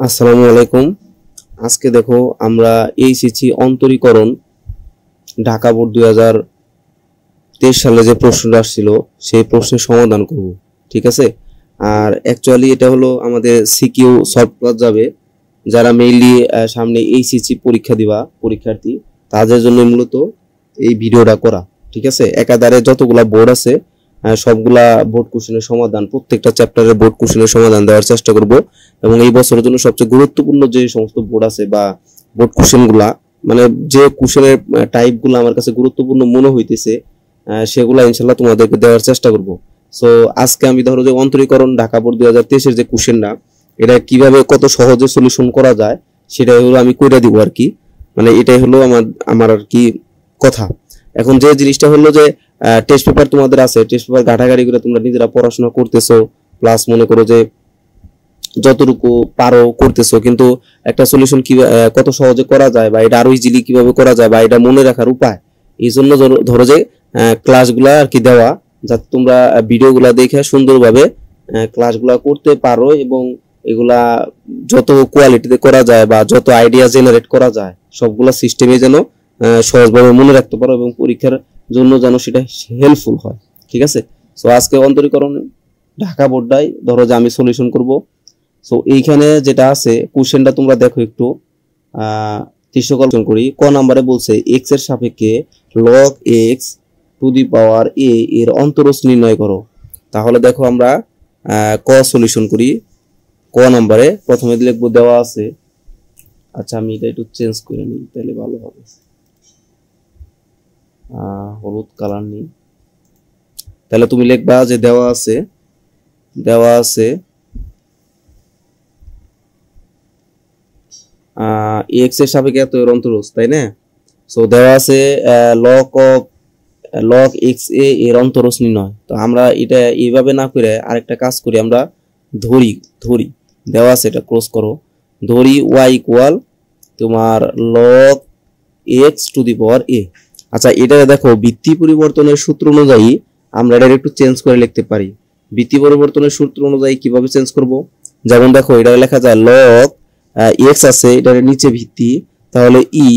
আসসালামু আলাইকুম। আজকে দেখো আমরা এইচএসসি অন্তরীকরণ ঢাকা বোর্ড 2023 সালে যে প্রশ্নটা আসছিল সেই প্রশ্নের সমাধান করব। ঠিক আছে। আর অ্যাকচুয়ালি এটা হলো আমাদের সিকিউ সলভ করা যাবে যারা মেইনলি সামনে এইচএসসি পরীক্ষা দিবা পরীক্ষার্থী তাদের জন্য মূলত এই ভিডিওটা করা। ঠিক আছে। একাধারে যতগুলা বোর্ড আছে সবগুলা বোর্ড কোশ্চেনের সমাধান প্রত্যেকটা চ্যাপ্টারের বোর্ড কোশ্চেনের সমাধান দেওয়ার চেষ্টা করব এবং এই বছরের জন্য সবচেয়ে গুরুত্বপূর্ণ যে সমস্ত বোর্ড আছে বা বোর্ড কোশ্চেনগুলা মানে যে কোশ্চেনের টাইপগুলো আমার কাছে গুরুত্বপূর্ণ মনে হইতেছে সেগুলা ইনশাল্লাহ তোমাদেরকে দেওয়ার চেষ্টা করব। সো আজকে আমি ধরো যে অন্তরীকরণ ঢাকা বোর্ড 2023 এর যে কোশ্চেনটা এটা কিভাবে কত সহজে সলিউশন করা যায় সেটাই হলো আমি কইরা দিব আর কি। মানে এটাই হলো আমার আর কি কথা। এখন যে জিনিসটা হলো যে টেস্ট পেপার তোমাদের আছে, টেস্ট পেপার ঘাটাঘাটি করে তোমরা নিজেরা পড়াশোনা করতেছো, প্লাস মনে করো যে যতটুকু পারো করতেছো, কিন্তু একটা সলিউশন কি কত সহজে করা যায় বা এটা আরো ইজিলি কিভাবে করা যায় বা এটা মনে রাখার উপায়, এই জন্য ধরো যে ক্লাসগুলা আর কি দেওয়া, যাতে তোমরা ভিডিওগুলা দেখে সুন্দরভাবে ক্লাসগুলা করতে পারো এবং এগুলা যত কোয়ালিটিতে করা যায় বা যত আইডিয়া জেনারেট করা যায় সবগুলা সিস্টেমে যেন সহজভাবে মনে রাখতে পারো এবং পরীক্ষার জন্য যেন সেটা হেল্পফুল হয়। ঠিক আছে। সো আজকে অন্তরীকরণ ঢাকা বোর্ডটাই ধরো যে আমি সলিউশন করব। সো এইখানে যেটা আছে কোশ্চেনটা তোমরা দেখো একটু দৃশ্যকল্পন করি। ক নাম্বারে বলছে এক্স এর সাপেক্ষে লগ এক্স টু দি পাওয়ার এ এর অন্তরজ নির্ণয় করো। তাহলে দেখো আমরা ক সলিউশন করি। ক নাম্বারে প্রথমে লিখবো দেওয়া আছে, আচ্ছা আমি এটা একটু চেঞ্জ করে নিই তাহলে ভালো হবে, হলুদ কালার নেই। তাহলে তুমি লিখবা যে দেওয়া আছে এক্স এর সাপেক্ষে এত এর অন্তরজ, তাই না? সো দেওয়া আছে লগ এক্স এ এর অন্তরজ নির্ণয়। তো আমরা এটা এইভাবে না করে আরেকটা কাজ করি, আমরা ধরি দেওয়া আছে, এটা ক্লোজ করো, ধরি ওয়াই ইকুয়াল তোমার লগ এক্স টু দি পাওয়ার এ। আচ্ছা এটা দেখো ভিত্তি পরিবর্তনের সূত্র অনুযায়ী আমরা এটা একটু চেঞ্জ করে লিখতে পারি। ভিত্তি পরিবর্তনের সূত্র অনুযায়ী কিভাবে চেঞ্জ করব? যেমন দেখো এটা লেখা যায় লগ এক্স আছে, এটার নিচে ভিত্তি, তাহলে ই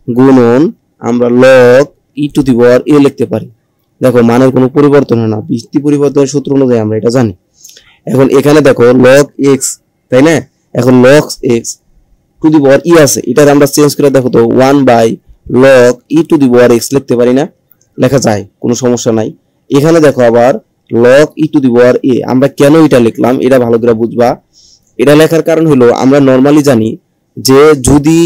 গুণন আমরা লগ ই টু দি পাওয়ার এ লিখতে পারি। দেখো মানের কোনো পরিবর্তন হয় না, ভিত্তি পরিবর্তনের সূত্র অনুযায়ী আমরা এটা জানি। এখন এখানে দেখো লগ এক্স, তাই না? এখন log x to the power e আছে, এটার আমরা চেঞ্জ করে দেখো তো 1 by log e to the power x লিখতে পারি না? লেখা যায়, কোনো সমস্যা নাই। এখানে দেখো আবার লগ ই টু দি পাওয়ার এ, আমরা কেন এটা লিখলাম এটা ভালো করে বুঝবা। এটা লেখার কারণ হলো আমরা নরমালি জানি যে যদি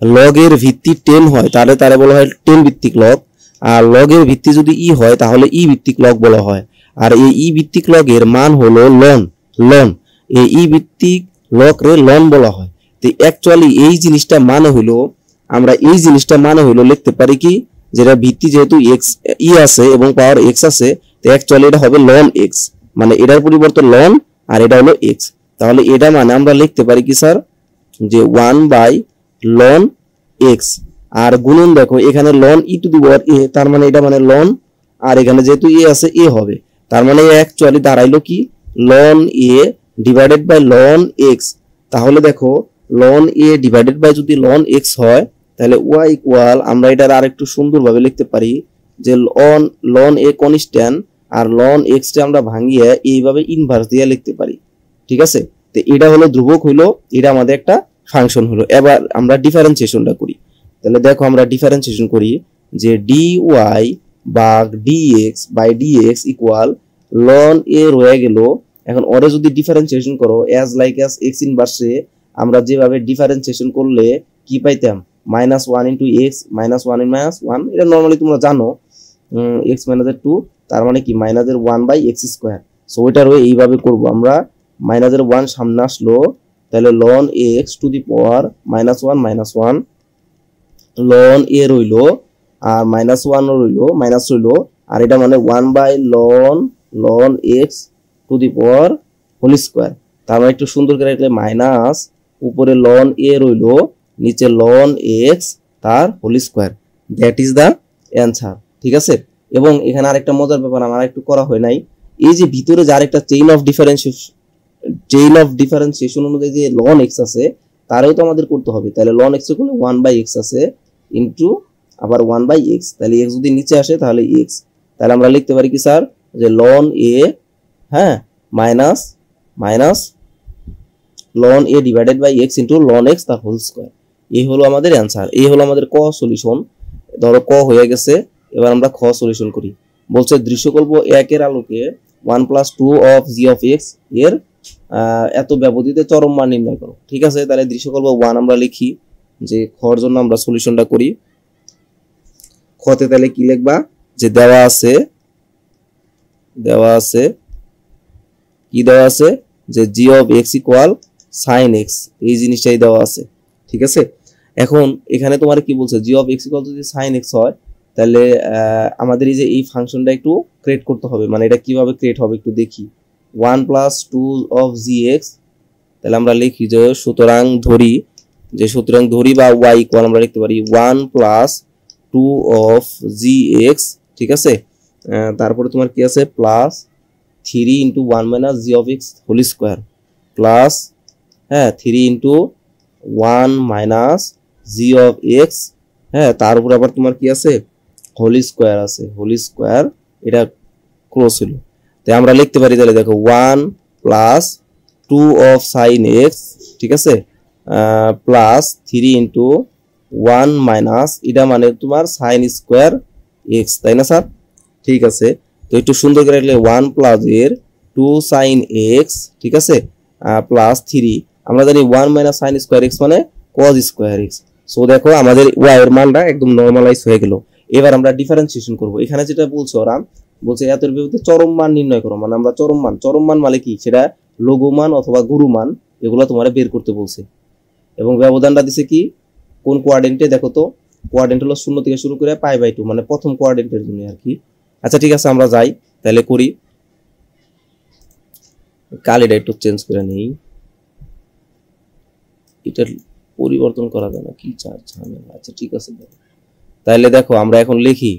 লগের ভিত্তি 10 হয় তাহলে তারে বলা হয় 10 ভিত্তিক লগ, আর লগের ভিত্তি যদি ই হয় তাহলে ই ভিত্তিক লগ বলা হয়। আর এই ই ভিত্তিক লগের মান হলো লন, এই ই ভিত্তিক লগ রে লন বলা হয়। তো অ্যাকচুয়ালি এই জিনিসটা মানে হলো আমরা এই জিনিসটা মানে হলো লিখতে পারি কি, যেটা ভিত্তি যেহেতু এক্স ই আছে এবং পাওয়ার এক্স আছে, তো অ্যাকচুয়ালি এটা হবে লন এক্স, মানে এটার পরিবর্তন লন আর এটা হলো এক্স। তাহলে এটা মানে আমরা লিখতে পারি কি স্যার, যে 1 বাই লন এক্স, আর গুণন দেখো এখানে লন ই টু দি পাওয়ার এ, তার মানে এটা মানে লন, আর এখানে যেহেতু এ আছে এ হবে, তার মানে অ্যাকচুয়ালি দাঁড়াইলো কি ln a divided by ln x. তাহলে দেখো লন এ ডিভাইডেড বাই যদি লন এক্স হয় তাহলে ওয়াই ইকুয়াল আমরা এটা আরেকটু সুন্দরভাবে লিখতে পারি যে লন এ কনস্ট্যান্ট আর লন এক্স টা আমরা ভাঙিয়ে এইভাবে ইনভার্স দিয়ে লিখতে পারি। ঠিক আছে। তো এটা হলো ধ্রুবক হইলো, এটা আমাদের একটা ফাংশন হলো। এবার আমরা ডিফারেন্সিয়েশনটা করি। তাহলে দেখো আমরা ডিফারেন্সিয়েশন করি যে ডি ওয়াই ভাগ DX by DX equal ln a রয়ে গেল। এখন ওরে যদি ডিফারেন্সিয়েশন করো অ্যাজ লাইক অ্যাজ এক্স ইনভার্সে আমরা যেভাবে ডিফারেন্সিয়েশন করলে কি পাইতাম, -1 ইন্টু এক্স -1 ইন -1, এটা নর্মালি তোমরা জানো এক্স মাইনাসের 2, তার মানে কি মাইনাসের 1 বাই এক্স স্কোয়ার। সো ওইটার এইভাবে করবো আমরা, মাইনাসের 1 সামনে আসলো, তাহলে ln x to the power -1 ln a রইলো আর -1 রইলো মাইনাস রইলো, আর এটা মানে 1 by ln x to the power whole square. তার মানে একটু সুন্দর করে লিখলে মাইনাস উপরে লন এ রইলো নিচে লন এক্স তার whole square, that is the answer. ঠিক আছে। এবং এখানে আরেকটা মজার ব্যাপার আমার একটু করা হয় নাই, এই যে ভিতরে যার একটা chain of differentiation chain of differentiation অনুযায়ী যে ln x আছে তারও তো আমাদের করতে হবে। তাহলে ln x এর করলে 1/x আছে ইনটু আবার 1/x, তাহলে x যদি নিচে আসে তাহলে x, তাহলে আমরা লিখতে পারি কি স্যার যে ln a, হ্যাঁ, minus ln a divided by x into ln x তার হোল স্কয়ার। এই হলো আমাদের অ্যানসার, এই হলো আমাদের ক সলিউশন। ধরো ক হয়ে গেছে, এবার আমরা খ সলিউশন করি। বলছে দৃশ্যকল্প 1 এর আলোকে 1 + 2 অফ g অফ x এর এত ব্যবধিতে চরম মান নির্ণয় করো। ঠিক আছে, তাহলে দৃশ্যকল্প 1 আমরা লিখি, যে খর জন্য আমরা সলিউশনটা করি। খতে তাহলে কি লিখবা, যে দেওয়া আছে কি দেওয়া আছে যে g of x equal sin x, এই জিনিসটাই দেওয়া আছে। ঠিক আছে, এখন এখানে তোমার কি বলছে, g অফ x ইকুয়াল যদি sin x হয়, তাহলে আমাদের এই যে এই ফাংশনটা একটু ক্রিয়েট করতে হবে। মানে এটা কিভাবে ক্রিয়েট হবে একটু দেখি। 1 + 2 অফ gx, তাহলে আমরা লিখি যে সুতরাং ধরি বা y ইকুয়াল আমরা লিখতে পারি 1 + 2 অফ gx। ঠিক আছে, তারপরে তোমার কি আছে plus 3 × 1 - g of x whole square plus, হ্যাঁ, 3 × 1 - g অফ x, হ্যাঁ, তার উপর আবার তোমার কি আছে হোল স্কয়ার আছে, হোল স্কয়ার, এটা ক্লোজ হলো। তাই আমরা লিখতে পারি তাহলে দেখো 1 + 2 অফ sin x, ঠিক আছে, প্লাস 3 × 1 - এটা মানে তোমার sin স্কয়ার x, তাই না স্যার? ঠিক আছে, তো একটু সুন্দর করে লিখলে 1 + এর 2 sin x, ঠিক আছে, প্লাস 3, আমরা জানি 1 - sin স্কয়ার x মানে cos স্কয়ার x। সো দেখো আমাদের y এর মানটা একদম নরমালাইজ হয়ে গেল। এবার আমরা ডিফারেন্সিয়েশন করব। এখানে যেটা বলছে ওরা, বলছে এতের বিপরীতে চরম মান নির্ণয় করো। মানে আমরা চরম মান মানে কি, সেটা লঘু মান অথবা গুরু মান, এগুলো তোমার বের করতে বলছে। এবং ব্যবধানটা দিছে কি, কোন কোয়াড্রেন্টে দেখো তো, কোয়াড্রেন্ট হলো 0 থেকে শুরু করে π/2, মানে প্রথম কোয়াড্রেন্টের জন্য আর কি। আচ্ছা ঠিক আছে, আমরা যাই তাহলে করি। কালিটা একটু চেঞ্জ করে নেই, এটা পরিবর্তন করা যায় না, কি ঝামেলা। আচ্ছা ঠিক আছে, তাহলে দেখো আমরা এখন লিখি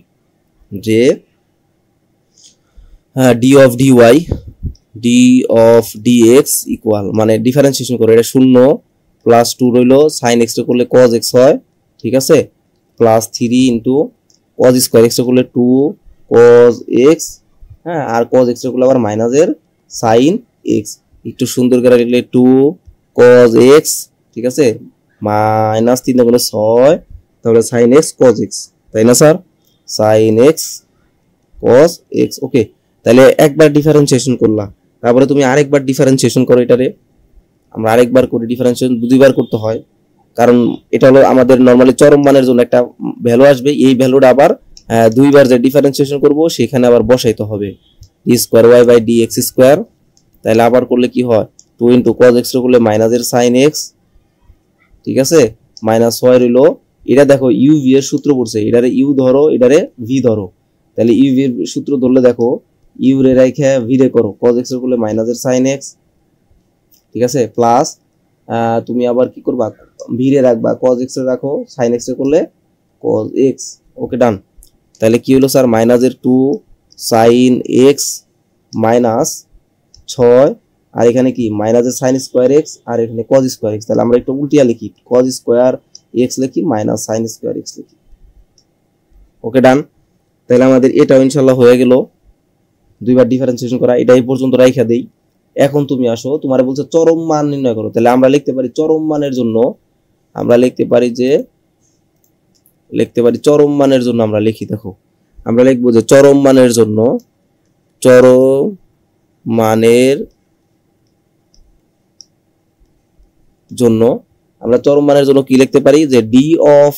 যে d অফ dx ইকুয়াল, মানে ডিফারেন্সিয়েশন করে এটা 0 + 2 রইল, sin x করলে cos x হয়, ঠিক আছে, প্লাস 3 × cos স্কয়ার x করলে 2 cos x, হ্যাঁ, আর cos x করলে আবার মাইনাসের sin x, একটু সুন্দর করে লিখলে 2 cos x, ঠিক আছে, মাইনাস 3 × 6, তাহলে sin x cos x, তাই না sir? sin x cos x। ওকে, তাহলে একবার ডিফারেন্সিয়েশন করলাম, তারপরে তুমি আরেকবার ডিফারেন্সিয়েশন করো। এটারে আমরা আরেকবার করি, ডিফারেন্সিয়েশন দুইবার করতে হয়, কারণ এটা হলো আমাদের নরমালি চরম মানের জন্য একটা ভ্যালু আসবে, এই ভ্যালুটা আবার দুইবার যে ডিফারেন্সিয়েশন করব সেখানে আবার বসাইতে হবে, d²y/dx²। তাহলে আবার করলে কি হয়, 2 × cos x করলে মাইনাসের sin x, ঠিক আছে, -6 রইল। এটা দেখো uv এর সূত্র পড়ছে, এটারে u ধরো, এটারে v ধরো, তাহলে uv এর সূত্র ধরলে দেখো u রে রাখে v রে করো, cos x করলে মাইনাসের sin x, ঠিক আছে, প্লাস তুমি আবার কি করবা, v রে রাখবা, cos x রে রাখো, sin x রে করলে cos x। ওকে, ডান। তাহলে কি হলো স্যার, -2 sin x -6, আর এখানে কি মাইনাসের sin স্কয়ার x, আর এখানে cos স্কয়ার x। তাহলে আমরা একটু উল্টিয়া লিখি, cos স্কয়ার x লিখি মাইনাস sin স্কয়ার x লিখি। ওকে, ডান। তাহলে আমাদের এটাও ইনশাআল্লাহ হয়ে গেল, দুইবার ডিফারেন্সিয়েশন করা। এটা এই পর্যন্ত রাইখা দেই। এখন তুমি আসো, তোমারে বলছে চরম মান নির্ণয় করো। তাহলে আমরা লিখতে পারি চরম মানের জন্য, আমরা লিখতে পারি চরম মানের জন্য আমরা লিখি, দেখো আমরা লিখবো যে চরম মানের জন্য আমরা চরম মানের জন্য কি লিখতে পারি, যে d of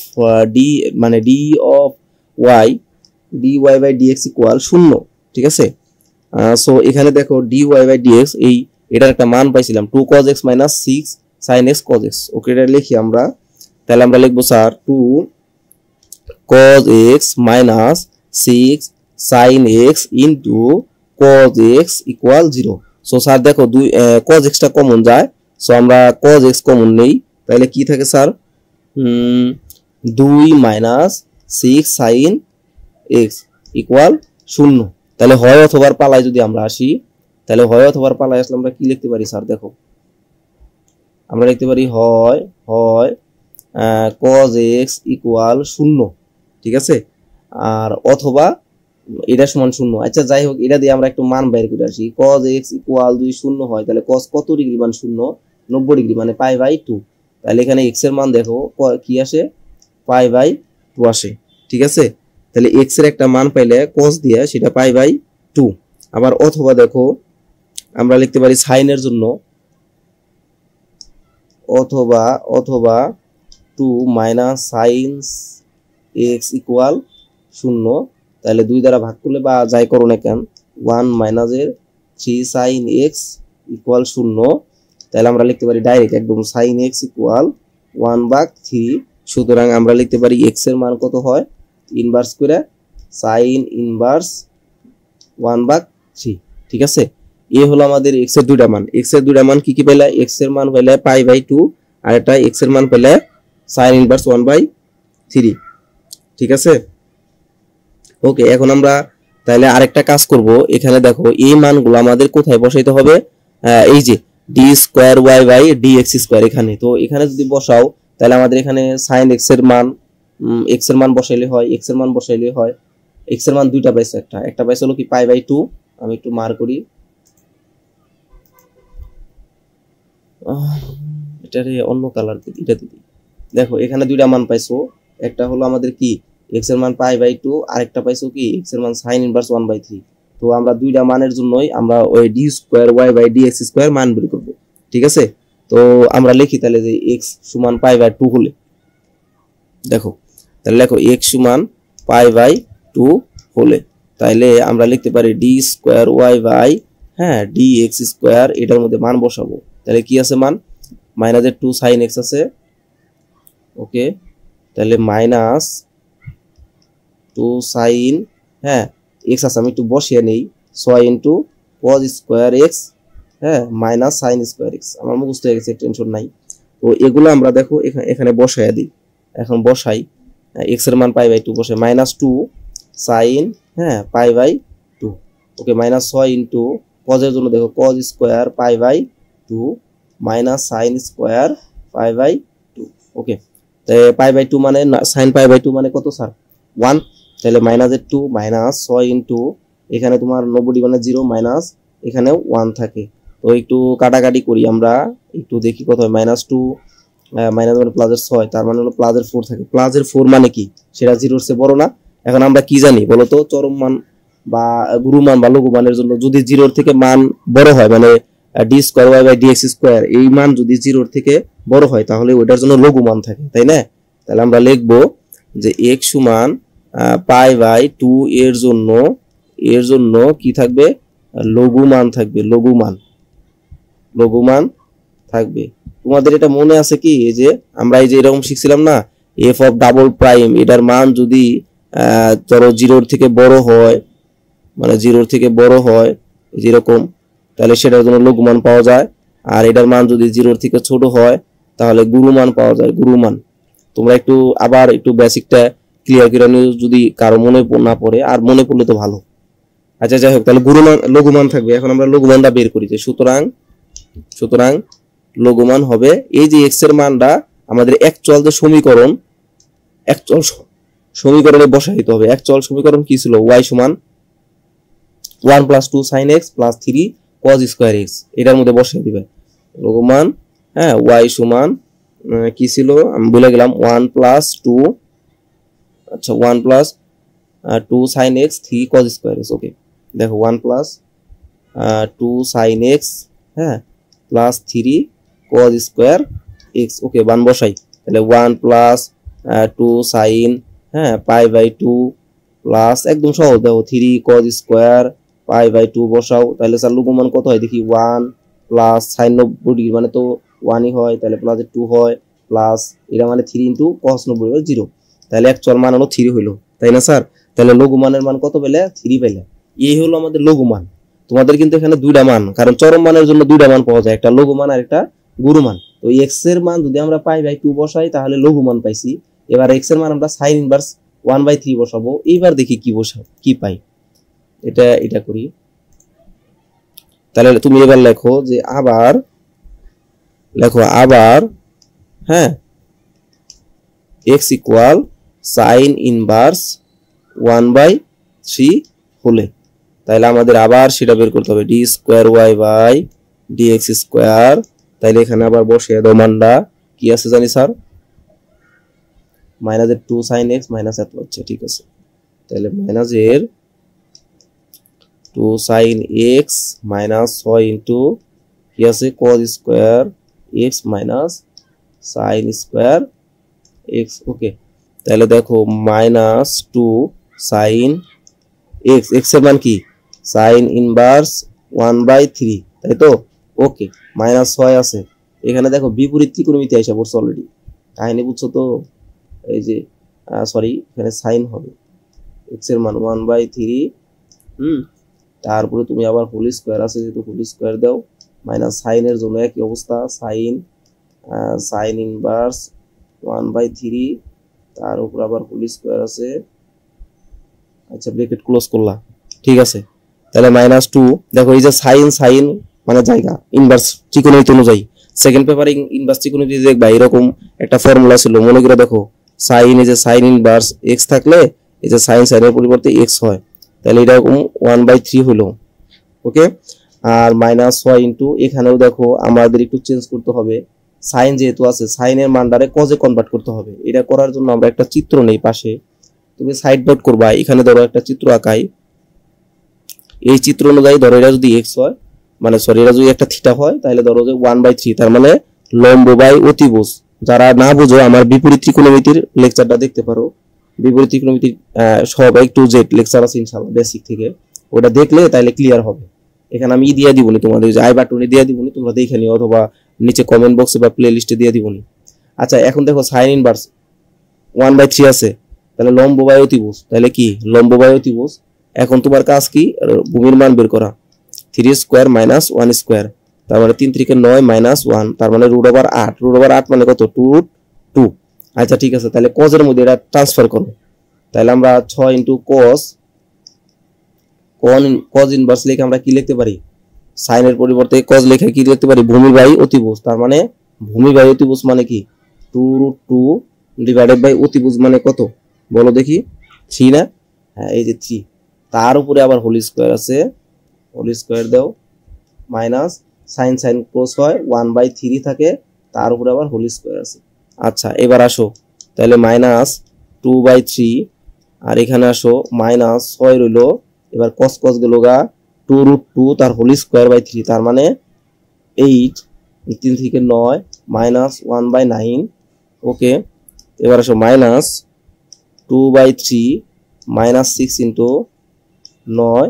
y dy/dx equal 0, ঠিক আছে। সো এখানে দেখো dy/dx, এটার একটা মান পাইছিলাম 2 cos x - 6 sin x cos x। ওকে, এটা লিখি আমরা। তাহলে আমরা লিখবো sir 2 cos x - 6 sin x into cos x equal 0। So sir দেখো cos x টা কমন যায়, সো আমরা cos x কমন নেই, তাহলে কি থাকে স্যার, 2 - 6 sin x ইকুয়াল 0। তাহলে হয় অথবা পালায় যদি আমরা আসি, তাহলে হয় অথবা পালায় আসলে আমরা কি লিখতে পারি স্যার? দেখো আমরা লিখতে পারি হয় cos x ইকুয়াল 0, ঠিক আছে, আর অথবা এটা সমান 0। আচ্ছা যাই হোক, এটা দিয়ে আমরা একটু মান বের করে আসি। cos x ইকুয়াল যদি 0 হয় তাহলে cos কত ডিগ্রি মান 0? 90 ডিগ্রি, মানে π/2। তাহলে এখানে x এর মান দেখো কি আসে, π/2 আসে, ঠিক আছে। তাহলে x এর একটা মান পাইলে cos দিয়ে সেটা π/2। আবার অথবা দেখো আমরা লিখতে পারি sin এর জন্য অথবা 2 মাইনাস sin x ইকুয়াল 0। তাহলে 2 দ্বারা ভাগ করলে বা যাই করো না কেন 1 মাইনাস এর 3 sin x ইকুয়াল 0। তাহলে আমরা লিখতে পারি ডাইরেক্ট একদম sin x ইকুয়াল 1/3। সুতরাং আমরা লিখতে পারি x এর মান কত হয়, ইনভার্স করে sin ইনভার্স 1/3, ঠিক আছে। এই হলো আমাদের x এর দুইটা মান। x এর দুইটা মান কি কি পেলে? x এর মান পেলে π/2 আর এটা x এর মান পেলে sin ইনভার্স 1/3, ঠিক আছে। ওকে, এখন আমরা তাহলে আরেকটা কাজ করব। এখানে দেখো এই মানগুলো আমাদের কোথায় বসাইতে হবে? এই যে d²y/dx², এখানে। তো এখানে যদি বসাও তাহলে আমাদের এখানে sin x এর মান বসাইলে হয়, x এর মান বসাইলে হয়। x এর মান দুইটা পাইছে, একটা পাইছে হলো কি π/2। আমি একটু মার করি, এটারে অন্য কালার দিই, এটা দিই। দেখো এখানে দুইটা মান পাইছো, একটা হলো আমাদের কি x এর মান π/2 আর একটা পাইছো কি x এর মান sin ইনভার্স 1/3। তো আমরা দুইটা মানের জন্যই আমরা ওই d²y/dx² মান বের করব, ঠিক আছে। তো আমরা লিখি তাহলে যে x সমান π/2 হলে, দেখো তাহলে লেখো x সমান π/2 হলে তাইলে আমরা লিখতে পারি d²y/ dx², এটার মধ্যে মান বসাবো। তাহলে কি আছে মান? মাইনাসের 2 sin x আছে, ওকে। তাহলে মাইনাস 2 sin x আছে, আমি একটু বসিয়ে নেই, 6 into cos square x minus sin square x। আমার মুখস্থ হয়ে গেছে, টেনশন নাই। তো এগুলো আমরা দেখো এখানে বসাইয়া দিই। এখন বসাই x এর মান π/2 বসে minus 2 sin π/2, okay. Minus 6 into cos এর জন্য দেখো cos square π/2 minus sin square π/2, okay. π/2 মানে sin π/2 মানে কত স্যার? 1। তাহলে মাইনাসের 2 মাইনাস 6 ইন্টু এখানে তোমার 90 মানে 0 মাইনাস এখানেও 1 থাকে। তো একটু কাটাকাটি করি আমরা, একটু দেখি কত হয়। মাইনাস 2 মাইনাস মানে প্লাসের 6, তার মানে হলো প্লাসের 4 থাকে। প্লাসের 4 মানে কি? সেটা 0-র চেয়ে বড় না। এখন আমরা কি জানি বলো তো? চরম মান বা গুরু মান বা লঘু মানের জন্য যদি 0-র থেকে মান বড় হয়, মানে d²y/dx², এই মান যদি 0-র থেকে বড় হয় তাহলে ওইটার জন্য লঘু মান থাকে, তাই না? তাহলে আমরা লিখবো যে x সমান π/2 এর জন্য কি থাকবে? লঘু মান থাকবে, লঘু মান থাকবে। তোমাদের এটা মনে আছে কি, এই যে আমরা এই যে এরকম শিখছিলাম না, f অফ ডাবল প্রাইম, এটার মান যদি ধরো 0-র থেকে বড় হয়, মানে 0-র থেকে বড় হয় যেরকম, তাহলে সেটার জন্য লঘু মান পাওয়া যায়। আর এটার মান যদি 0-র থেকে ছোট হয় তাহলে গুরু মান পাওয়া যায়, গুরু মান। তোমরা একটু আবার একটু বেসিকটা ক্লিয়ার করে নিও যদি কারো মনে না পড়ে, আর মনে পড়লে তো ভালো। আচ্ছা যাই হোক, তাহলে গুরু মান লঘু মান থাকবে। এখন আমরা লঘু মানটা বের করি, যে সুতরাং লঘু মান হবে এই যে x এর মানটা আমাদের একচল যে সমীকরণে বসাই দিতে হবে। একচল সমীকরণ কি ছিল? y সমান 1 + 2 sin x + 3 cos square x, এটার মধ্যে বসাই দিবে লঘু মান। y সমান কি ছিল আমি ভুলে গেলাম, 1 + 2, আচ্ছা 1 + 2 sin x 3 cos square x, ওকে। দেখো 1 + 2 sin x plus 3 cos square x, ওকে। মান বসাই তাহলে 1 + 2 sin π/2 প্লাস একদম সহজ, দেখো 3 cos স্কয়ার π/2 বসাও। তাহলে স্যার লঘু মান কত হয় দেখি? 1 প্লাস sin 90 ডিগ্রি মানে তো 1ই হয়, তাহলে প্লাস 2 হয়, প্লাস এটা মানে 3 ইন্টু cos 90 0। তাহলে একচল মান হলো 3 হইলো, তাই না স্যার? তাহলে লঘু মানের মান কত পেলে? 3 পেলে। এই হলো আমাদের লঘু মান। তোমাদের কিন্তু এখানে দুইটা মান, কারণ চরম মানের জন্য দুইটা মান পাওয়া যায়, একটা লঘু মান আর একটা গুরু মান। তো x এর মান যদি আমরা π/2 বসাই তাহলে লঘু মান পাইছি। এবার x এর মান আমরা sin ইনভার্স 1/3 বসাবো। এইবার দেখি কি পাই। এটা করি। তাহলে তুমি এবার লেখো যে আবার হ্যাঁ x ইকুয়াল সাইন ইনভার্স 1/3 হলে তাহলে আমাদের আবার সেটা বের করতে হবে d square y by dx square. তাহলে এখানে আবার বসিয়ে দাও মানটা কি আছে জানি স্যার, মাইনাসের 2 সাইন এক্স মাইনাস এত হচ্ছে, ঠিক আছে। তাহলে মাইনাসের 2 সাইন এক্স মাইনাস 6 ইন্টু কি আছে cos square x minus sine square x. Okay, তাহলে দেখো মাইনাস 2 সাইন এক্স, এক্স এর মান কি সাইন ইনভার্স 1/3, তাই তো। ওকে, মাইনাস 6 আছে এখানে, দেখো বিপরীত ত্রিকোণমিতি আইসা পড়ছে অলরেডি, কাহিনী বুঝছো তো। এই যে সরি এখানে সাইন হবে এক্স এর মান 1/3, তারপরে তুমি আবার হোল স্কোয়ার আছে যেহেতু হোল স্কোয়ার দাও, মাইনাস সাইনের জন্য একই অবস্থা, সাইন ইনভার্স 1/3 তার উপর আবার হোল স্কোয়ার আছে। আচ্ছা ব্র্যাকেট ক্লোজ করলা, ঠিক আছে। তাহলে মাইনাস 2, দেখো এই যে সাইন মানে জায়গা ইনভার্স ত্রিকোণমিতি অনুযায়ী সেকেন্ড পেপারে ইনভার্স ত্রিকোণমিতি দেখবা এরকম একটা ফর্মুলা ছিল, মনে করে দেখো সাইন এই যে সাইন ইনভার্স এক্স থাকলে এই যে সাইনের পরিবর্তে এক্স হয়, তাহলে এটা এরকম 1/3 হলো। ওকে, আর মাইনাস 6 ইন্টু এখানেও দেখো আমাদের একটু চেঞ্জ করতে হবে, সাইন যেহেতু আছে সাইনের মানটারে কজে কনভার্ট করতে হবে। এটা করার জন্য আমরা একটা চিত্র নেই পাশে, তুমি সাইড ডট করবা, এখানে ধরো একটা চিত্র আঁকাই, এই চিত্র অনুযায়ী ধরো এটা যদি এক্স হয় মানে সরি এটা যদি একটা থিটা হয় তাহলে ধরো যে 1/3, তার মানে লম্ব বাই অতিভুজ। যারা না বুঝো আমার বিপরীত ত্রিকোণমিতির লেকচারটা দেখতে পারো, বিপরীত ত্রিকোণমিতির সব টু জেড লেকচার আছে ইনশাআল্লাহ বেসিক থেকে, ওটা দেখলে তাহলে ক্লিয়ার হবে। এখানে আমি দিয়ে দিবনি তোমাদের যে আই বাটনে দিয়ে দিবনি, তোমরা দেখে নিও অথবা নিচে কমেন্ট বক্সে বা প্লে লিস্টে দিয়ে দিবনি। আচ্ছা এখন দেখো সাইন ইনভার্স 1/3 আছে, তাহলে লম্ব বাই অতিভুজ, তাহলে কি লম্ব বাই অতিভুজ। এখন তোমার কাজ কি ভূমির মান বের করা, 3 স্কোয়ার মাইনাস 1 স্কোয়ার, তার মানে 3 3 9 মাইনাস 1, তার মানে রুট ওভার 8, রুট ওভার 8 মানে কত 2√2। আচ্ছা ঠিক আছে, তাহলে কজের মধ্যে এটা ট্রান্সফার করো, তাহলে আমরা 6 ইন্টু কজ ইনভার্স লিখে আমরা কি লিখতে পারি, সাইনের পরিবর্তে কজ লিখে কি লিখতে পারি ভূমি বাই অতিভুজ, তার মানে ভূমি বাই অতিভুজ মানে কি 2√2 ডিভাইডেড বাই অতিভুজ মানে কত বলো দেখি 3 না, হ্যাঁ এই যে 3, তার উপরে আবার হোল স্কোয়ার আছে, হোল স্কোয়ার দাও মাইনাস সাইন ক্লোজ হয় 1/3 থাকে, তার উপরে আবার হোল স্কোয়ার আছে। আচ্ছা এবার আসো তাহলে মাইনাস 2/3 আর এখানে আসো মাইনাস 6 রইল, এবার কস গেল গা 2√2 তার হোল স্কোয়ার বাই 3, তার মানে 8, 3 থেকে 9 মাইনাস 1/9। ওকে, এবার আসো মাইনাস 2/3 মাইনাস 6 ইন্টু 9,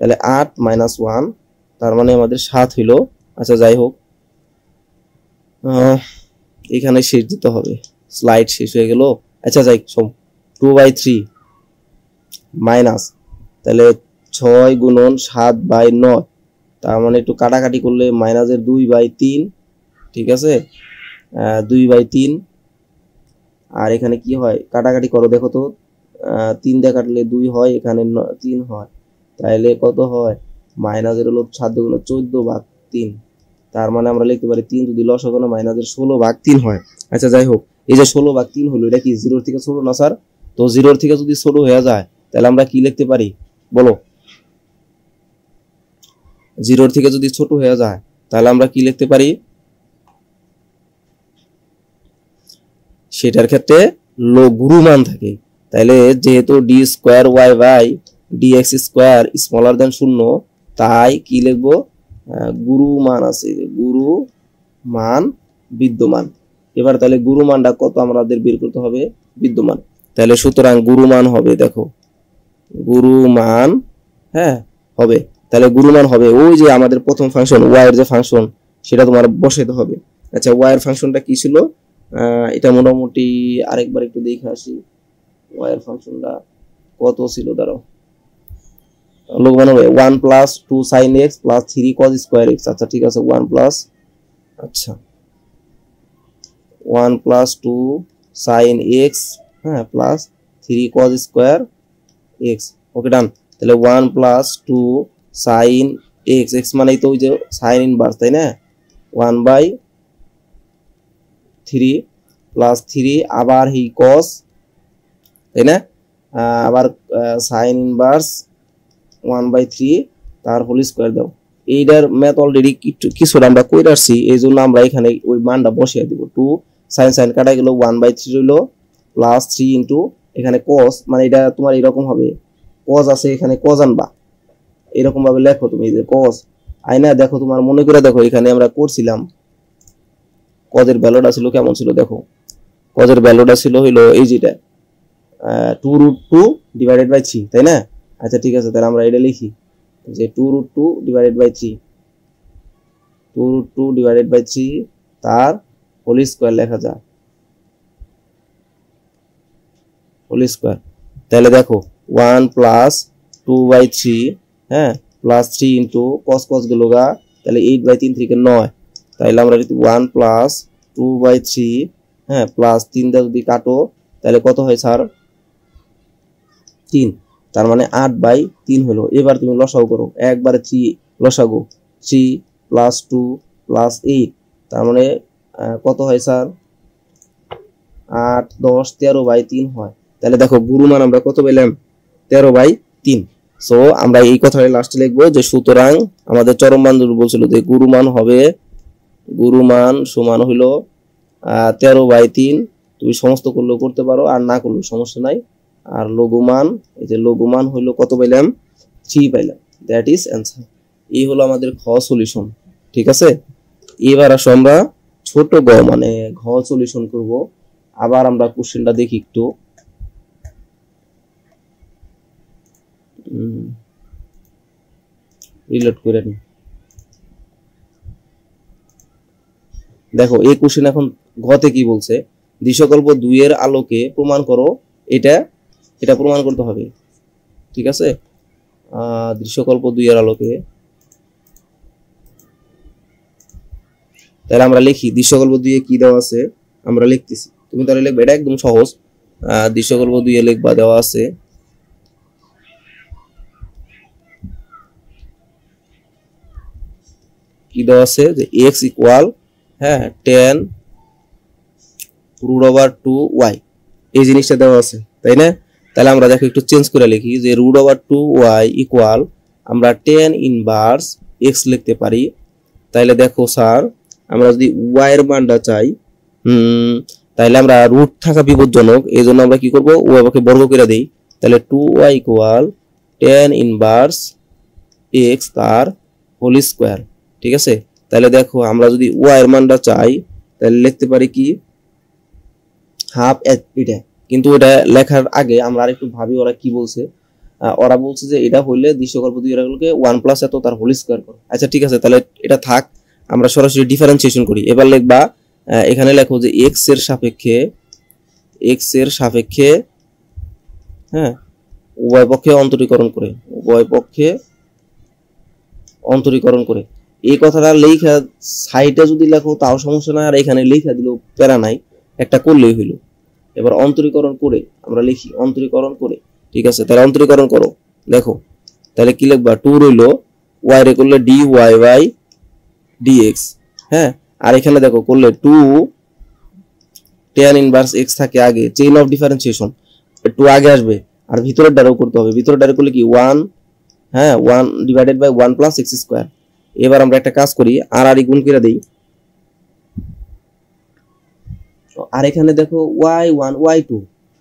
তাহলে 8 মাইনাস 1, তার মানে আমাদের 7 হইল। আচ্ছা যাই হোক এখানে শেষ দিতে হবে, স্লাইড শেষ হয়ে গেল। আচ্ছা যাই 2/3 মাইনাস তাহলে 6 গুণন 7/9, তার মানে একটু কাটাকাটি করলে মাইনাসের 2/3, ঠিক আছে 2/3, আর এখানে কি হয় কাটাকাটি করো দেখো তো 3 দিয়ে কাটলে 2 হয়, এখানে 3 হয়, তাহলে কত হয় মাইনাসের হলো 7 গুণ 14/3, তার মানে আমরা লিখতে পারি 3 যদি লসাগু না মাইনাসের 16/3 হয়। আচ্ছা যাই হোক এই যে 16/3 হলো এটা কি 0 থেকে ছোট না স্যার, তো 0 থেকে যদি ছোট হয়ে যায় তাহলে আমরা কি লিখতে পারি বলো, 0 থেকে যদি ছোট হয়ে যায় তাহলে আমরা কি লিখতে পারি, সেটার ক্ষেত্রে গুরুমান থাকে, তাহলে যেহেতু d square y by dx square smaller than 0, তাই কি লিখবো গুরুমান আছে, গুরুমান বিদ্যমান। এবার তাহলে গুরুমানটা কত আমাদের বের করতে হবে বিদ্যমান, তাহলে সুতরাং গুরুমান হবে দেখো গুরুমান হ্যাঁ হবে, তাহলে গুরুমান হবে ওই যে আমাদের প্রথম ফাংশন ওয়াই এর যে ফাংশন সেটা তোমার বসাইতে হবে। আচ্ছা ওয়াই এর ফাংশনটা কি ছিল, এটা মোটামুটি আরেকবার একটু দেখে আসি, ওয়াই এর ফাংশনটা কত ছিল দাঁড়াও লোক বানাবে 1 plus 2 sine x plus 3 cos square x. আচ্ছা ঠিক আছে 1 প্লাস আচ্ছা 1 প্লাস 2 সাইন এক্স হ্যাঁ plus 3 cos square x. Okay done, তাহলে 1 প্লাস 2 সাইন এক্স, এক্স মানেই তো ওই যে সাইন ইনভার্স, তাই না? 1/3 প্লাস 3 আবার হি কস, তাই না? আবার সাইন ইনভার্স 1/3 তার হোল স্কয়ার দাও। এইটার ম্যাথ অলরেডি কিছুটা আমরা কইরা আসছি, এই জন্য আমরা এখানে ওই মানটা বসিয়ে দিব। 2 সাইন সাইন কাটা গেল, 1/3 হইলো প্লাস 3 ইন্টু এখানে কস, মানে এটা তোমার এরকম হবে, কস আছে এখানে কস আনবা, এরকম ভাবে লেখো তুমি যে কস আইনা। দেখো তোমার মনে করে দেখো, এখানে আমরা করছিলাম কজের ভ্যালুটা ছিল কেমন ছিল, দেখো কজের ভ্যালুটা ছিল হইলো এই যেটা 2√2 ডিভাইডেড বাই 3, তাই না? আচ্ছা ঠিক আছে, তাহলে আমরা এটা লিখি যে 2√2 ডিভাইডেড বাই 3, 2√2 ডিভাইডেড বাই 3 তার হোল স্কয়ার লেখা যায়, হোল স্কয়ার। তাহলে দেখো 1 প্লাস 2/3, হ্যাঁ, প্লাস 3 ইন্টু কস কস গেল গা, তাহলে 8/3 থেকে 9, তাহলে আমরা যদি 1 প্লাস 2/3, হ্যাঁ, প্লাস 3 দা যদি কাটো তাহলে কত হয় স্যার? 3, তার মানে 8/3 হলো। এবার তুমি লসাগু করো, একবারে 3 লসাগু, 3 প্লাস 2 প্লাস 8, তার মানে কত হয় স্যার? 8 10 13/3 হয়। তাহলে দেখো গুরুমান আমরা কত পেলাম? 13/3। সো আমরা এই কথাটা লাস্টে লিখবো যে সুতরাং আমাদের চরম মান বলছিল যে গুরুমান হবে, গুরুমান সমান হইলো 13/3। তুমি সমস্ত করলেও করতে পারো, আর না করলেও সমস্যা নাই। আর লঘুমান, এই যে লঘুমান হইলো কত পাইলাম? 3 পাইলাম। That is answer. এই হলো আমাদের খ সলিউশন, ঠিক আছে? এবার আসো আমরা ছোট গ মানে ঘ সলিউশন করব। আবার আমরা কোশ্চেনটা দেখি একটু, রিলোড করে নি। দেখো এই কোশ্চেন এখন ঘতে কি বলছে? দৃশ্যকল্প 2 এর আলোকে প্রমাণ করো, এটা এটা প্রমাণ করতে হবে, ঠিক আছে? দৃশ্যকল্প 2 এর আলোকে, তাহলে আমরা লিখি দৃশ্যকল্প 2 এ কি দেওয়া আছে আমরা লিখতেছি, তুমি তাহলে লিখবে, এটা একদম সহজ। দৃশ্যকল্প 2 এ লিখবা, দেওয়া আছে কি দেওয়া আছে যে x ইকুয়াল, হ্যাঁ, tan √2y, এই জিনিসটা দেওয়া আছে, তাই না? তাহলে আমরা দেখো একটু চেঞ্জ করে লিখি যে √2y ইকুয়াল আমরা tan ইনভার্স x লিখতে পারি। তাহলে দেখো স্যার, আমরা যদি y এর মানটা চাই, তাহলে আমরা রুট থাকা বিপজ্জনক, এই জন্য আমরা কি করব? y কে বর্গ করে দেই। তাহলে 2y equal tan inverse x তার হোল স্কয়ার, ঠিক আছে? তাহলে দেখো আমরা যদি y এর মানটা চাই তাহলে লিখতে পারি কি হাফ এটা, কিন্তু এটা লেখার আগে আমরা আরেকটু ভাবি ওরা কি বলছে। ওরা বলছে যে এটা হইলে দৃশ্যকল্প 2 এর আলোকে 1 প্লাস এত তার হোল স্কয়ার করো। আচ্ছা ঠিক আছে, তাহলে এটা থাক, আমরা সরাসরি ডিফারেন্সিয়েশন করি। এবার লিখবা, এখানে লেখো যে x এর সাপেক্ষে, হ্যাঁ, উভয় পক্ষে অন্তরীকরণ করে, উভয় পক্ষে অন্তরীকরণ করে। এই কথাটা লেখা সাইডে যদি লেখো তাও সমস্যা নাই, আর এখানে লেখা দিলেও প্যারা নাই, একটা করলেই হইলো। এবার অন্তরীকরণ করে আমরা লিখি, অন্তরীকরণ করে, ঠিক আছে? তাহলে অন্তরীকরণ করো, দেখো তাহলে কি লিখবা? 2 রইলো, y রে করলে dy বাই dx, হ্যাঁ, আর এখানে দেখো করলে 2 tan ইনভার্স x থাকে আগে, চেইন অফ ডিফারেন্সিয়েশন একটু আগে আসবে, আর ভিতরের ডারেও করতে হবে। ভিতরের ডারে করলে কি 1, হ্যাঁ, 1 divided by 1 plus x square. এবার আমরা একটা কাজ করি, আর গুণ করে দেই। আর এখানে দেখো y1 y2,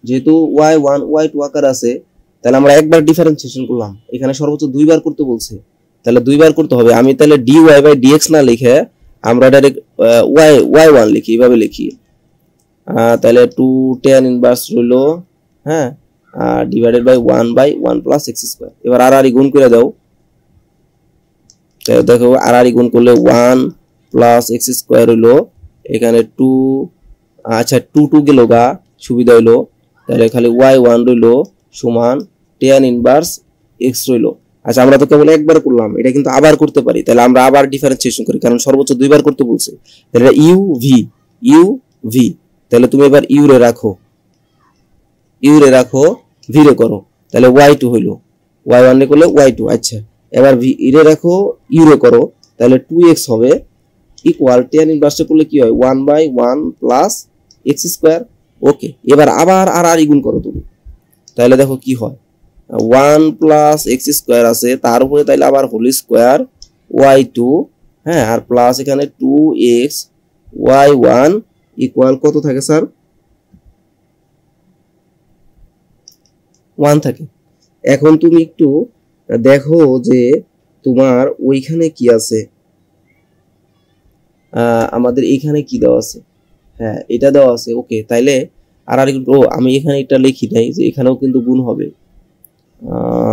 যেহেতু y1 y2 আকার আছে, তাহলে আমরা একবার ডিফারেন্সিয়েশন করলাম, এখানে সর্বোচ্চ 2 বার করতে বলছে, তাহলে 2 বার করতে হবে। আমি তাহলে dy বাই dx না লিখে আমরা ডাইরেক্ট y1 লিখি, এইভাবে লিখি। তাহলে 2 tan ইনভার্স হলো, হ্যাঁ, divided by 1 by 1 plus x square. এবার আর গুণ করে দাও, তাহলে দেখো আর গুণ করলে 1 প্লাস x স্কয়ার হলো, এখানে 2, আচ্ছা 2 গেল গা, সুবিধা হইলো। তাহলে খালি y1 রইলো সমান tan ইনভার্স x রইলো। আচ্ছা আমরা তো কেবল একবার করলাম, এটা কিন্তু আবার করতে পারি, তাহলে আমরা আবার ডিফারেন্সিয়েশন করি, কারণ সর্বোচ্চ 2 বার করতে বলছে। তাহলে uv, তাহলে তুমি এবার u রে রাখো, v রে করো, তাহলে y2 হইলো, y1 রে করলে y2। আচ্ছা এবার ইরে রাখো ইউরে করো, তাহলে 2x হবে ইকুয়াল tan ইনভার্সটা করলে কি হয় 1/1 প্লাস এক্স স্কোয়ার। ওকে, এবার আবার আর গুণ করো তুমি, তাহলে দেখো কি হয় 1 প্লাস এক্স স্কোয়ার আছে, তার উপরে তাইলে আবার হোল স্কোয়ার y2, হ্যাঁ, আর প্লাস এখানে 2x y1 ইকুয়াল কত থাকে স্যার 1 থাকে। এখন তুমি একটু দেখো যে তোমার ওইখানে কি আছে, আমাদের এইখানে কি দেওয়া আছে, হ্যাঁ এটা দেওয়া আছে। ওকে, তাইলে আর ও আমি এখানে এটা লিখি নাই যে এখানেও কিন্তু গুণ হবে।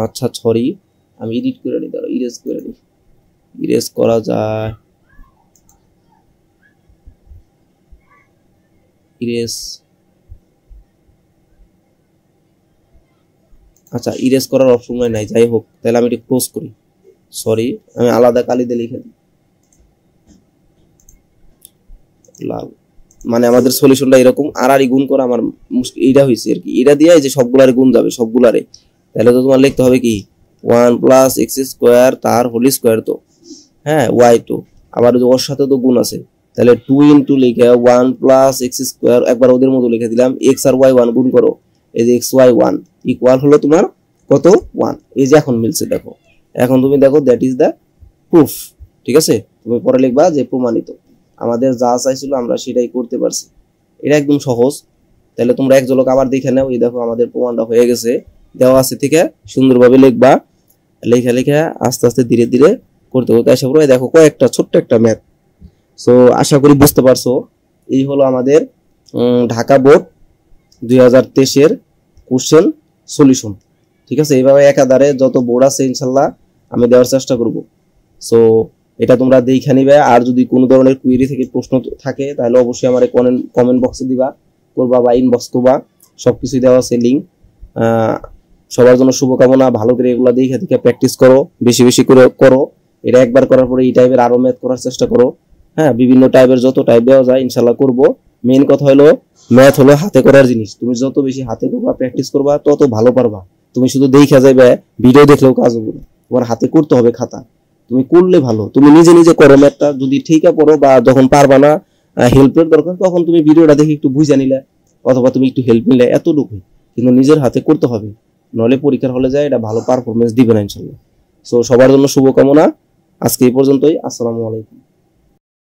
আচ্ছা সরি, আমি এডিট করে নিই, দাঁড়াও ইরেজ করে নিই, ইরেজ করা যায়, ইরেজ, আচ্ছা ইরেজ করার অপশন নাই, যাই হোক তাহলে আমি এটা ক্লোজ করি, সরি আমি আলাদা কালি দিয়ে লিখে দিই লাল, মানে আমাদের সলিউশনটা এরকম। আর গুণ করা আমার এইটা হয়েছে আর কি, এটা দিয়ে যে সবগুলারে গুণ যাবে সবগুলারে, তাহলে তো তোমার লিখতে হবে কি 1 প্লাস এক্স স্কোয়ার তার হোল স্কোয়ার, তো হ্যাঁ y2, আবার ওর সাথে তো গুণ আছে, তাহলে 2 ইন্টু লিখে 1 প্লাস এক্স স্কোয়ার, একবার ওদের মতো লিখে দিলাম, এক্স আর y1 গুণ করো, এই যে এক্স y1 ইকুয়াল হলো তোমার কত 1। এই যে এখন মিলছে, দেখো এখন তুমি দেখো দ্যাট ইজ দ্য প্রুফ। ঠিক আছে, তুমি পরে লিখবা যে প্রমাণিত, আমাদের যা চাইছিল আমরা সেটাই করতে পারছি, এটা একদম সহজ। তাহলে তোমরা এক ঝলক আবার দেখে নাও, এই দেখো আমাদের প্রমাণটা হয়ে গেছে, দেওয়া আছে থেকে সুন্দরভাবে লিখবা, লেখা লেখা আস্তে আস্তে ধীরে ধীরে করতে করতে আসা পড়ে দেখো কয়েকটা ছোট্ট একটা ম্যাথ। সো আশা করি বুঝতে পারছো, এই হলো আমাদের ঢাকা বোর্ড 2023-এর কোশ্চেন সলিউশন। ঠিক আছে, এইভাবে একাধারে যত বোর্ড আছে ইনশাল্লাহ আমি দেওয়ার চেষ্টা করব। সো এটা তোমরা দেখে নিবে, আর যদি কোনো ধরনের কুয়েরি থেকে প্রশ্ন থাকে তাহলে অবশ্যই আমার কমেন্ট বক্সে দিবা করবা বা ইনবক্স করবা, সবকিছুই দেওয়া আছে লিঙ্ক। সবার জন্য শুভকামনা, ভালো করে এগুলো দেখে দেখে প্র্যাকটিস করো, বেশি বেশি করে করো, এটা একবার করার পরে এই টাইপের আরো ম্যাথ করার চেষ্টা করো। হ্যাঁ, বিভিন্ন টাইপের যত টাইপ দেওয়া যায় ইনশাল্লাহ করব। মেইন কথা হলো ম্যাথ হলো হাতে করার জিনিস, তুমি যত বেশি হাতে করবা প্র্যাকটিস করবা তত ভালো পারবা। তুমি শুধু দেখা যাবে, ভিডিও দেখলেও কাজ হবে না, তোমার হাতে করতে হবে খাতা, তুমি করলে ভালো, তুমি নিজে নিজে করো ম্যাথটা, যদি ঠিকই পড়ো বা যখন পারবা না হেল্পের দরকার তখন তুমি ভিডিওটা দেখে একটু বুঝে নিলে অথবা তুমি একটু হেল্প নিলে, এতটুকুই, কিন্তু নিজের হাতে করতে হবে, নলে পরীক্ষার হলে যায় এটা ভালো পারফরমেন্স দিবে না ইনশাল্লাহ। সো সবার জন্য শুভকামনা, আজকে এই পর্যন্তই, আসসালামু আলাইকুম।